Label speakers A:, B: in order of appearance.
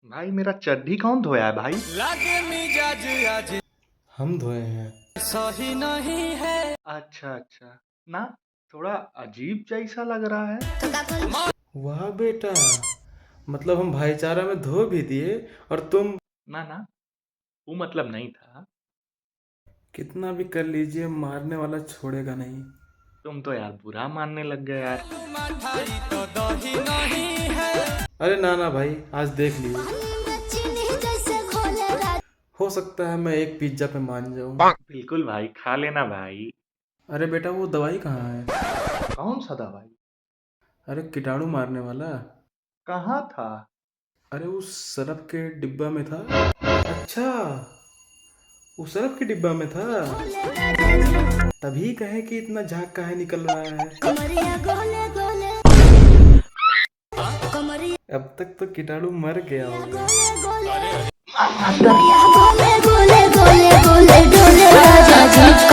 A: भाई मेरा चड्डी कौन धोया है भाई?
B: लागे मिजाज आज
C: हम धोए हैं।
B: सही नहीं है।
A: अच्छा अच्छा, ना थोड़ा अजीब जैसा लग रहा है।
C: वाह बेटा, मतलब हम भाईचारा में धो भी दिए और तुम
A: ना ना, वो मतलब नहीं था।
C: कितना भी कर लीजिए, मारने वाला छोड़ेगा नहीं।
A: तुम तो यार बुरा मानने लग गए यार।
B: मिठाई तो दही नहीं है।
C: अरे ना ना भाई, आज देख लिए, हो सकता है मैं एक पिज्जा पे मान जाऊं।
A: बिल्कुल भाई, खा लेना भाई।
C: अरे बेटा, वो दवाई कहाँ है?
A: कौन सा दवाई?
C: अरे कीटाणु मारने वाला।
A: कहाँ था?
C: अरे उस सरफ के डिब्बा में था। अच्छा, उस सरफ के डिब्बा में था, तभी कहे कि इतना झाग काहे निकल रहा है। अब तक तो कीटाणु मर गया होगा।